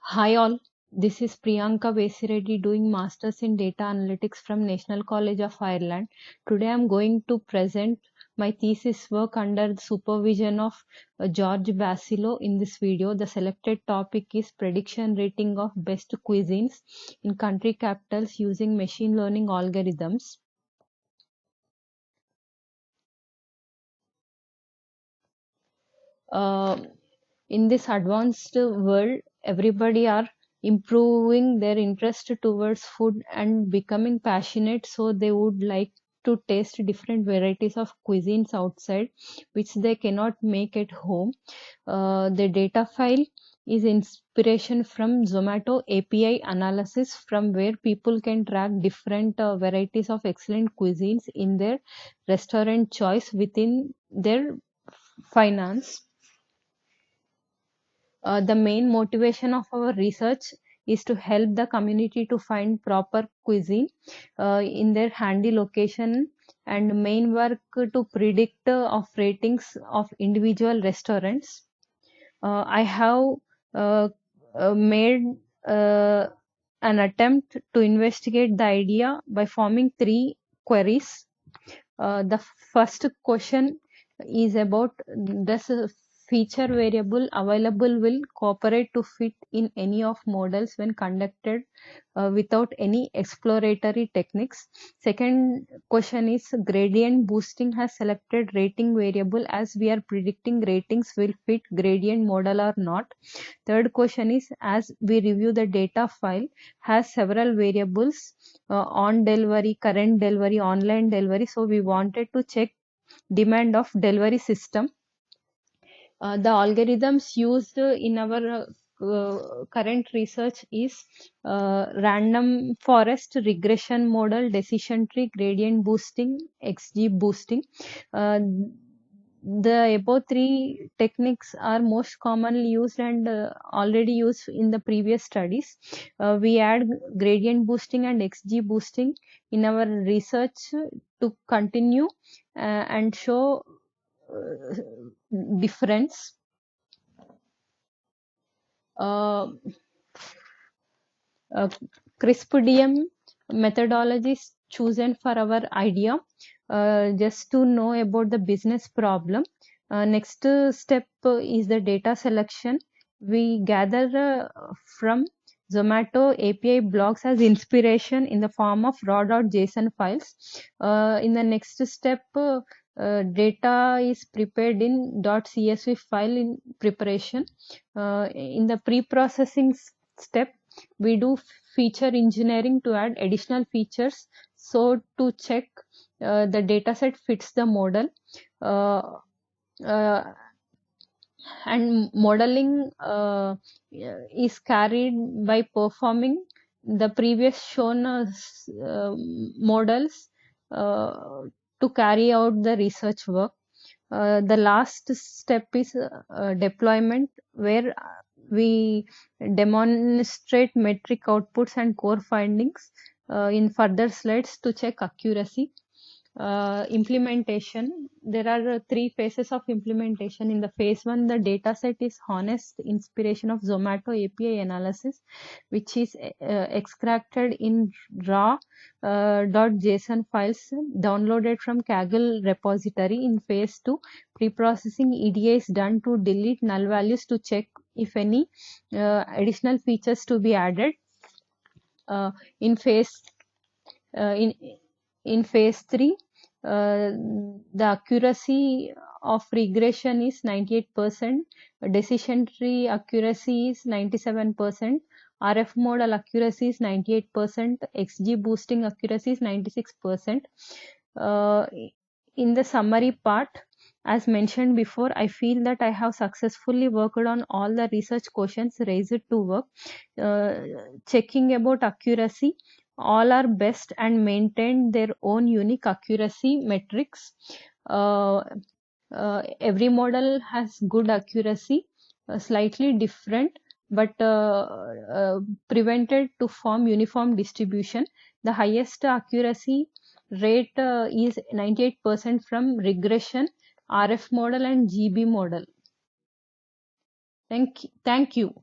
Hi all, this is Priyanka Vesireddy doing Masters in Data Analytics from National College of Ireland. Today I am going to present my thesis work under the supervision of George Basilo in this video. The selected topic is prediction rating of best cuisines in country capitals using machine learning algorithms. Uh, in this advanced world, everybody are improving their interest towards food and becoming passionate, so they would like to taste different varieties of cuisines outside which they cannot make at home. The data file is inspiration from Zomato API analysis, from where people can track different varieties of excellent cuisines in their restaurant choice within their finance. The main motivation of our research is to help the community to find proper cuisine in their handy location, and main work to predict of ratings of individual restaurants. I have uh, made uh, an attempt to investigate the idea by forming three queries. The first question is about, does a feature variable available will cooperate to fit in any of models when conducted without any exploratory techniques. Second question is, gradient boosting has selected rating variable as we are predicting ratings will fit gradient model or not. Third question is, as we review the data file, has several variables on delivery, current delivery, online delivery. So we wanted to check demand of delivery system. The algorithms used in our current research is random forest regression model, decision tree, gradient boosting, XG boosting. Uh, the above three techniques are most commonly used and already used in the previous studies. We add gradient boosting and XG boosting in our research to continue and show difference. Uh, uh, CRISPR-DM methodology is chosen for our idea, just to know about the business problem. Next step is the data selection. We gather from Zomato API blocks as inspiration in the form of raw.json files. In the next step, data is prepared in .csv file in preparation. In the pre-processing step, we do feature engineering to add additional features, so to check the dataset fits the model. uh, uh, and modeling is carried by performing the previous shown models uh, to carry out the research work. The last step is deployment, where we demonstrate metric outputs and core findings in further slides to check accuracy. Implementation, there are three phases of implementation. In the phase one, the dataset is honest inspiration of Zomato API analysis, which is extracted in raw .json files downloaded from Kaggle repository. In phase 2, pre-processing EDA is done to delete null values to check if any additional features to be added. Uh, in phase uh, in in phase 3, the accuracy of regression is 98%, decision tree accuracy is 97%, RF model accuracy is 98%, XG boosting accuracy is 96%. Uh, in the summary part, as mentioned before, I feel that I have successfully worked on all the research questions raised to work. Checking about accuracy, all are best and maintain their own unique accuracy metrics. Uh, every model has good accuracy, slightly different, but prevented to form uniform distribution. The highest accuracy rate is 98% from regression, RF model and GB model. Thank you.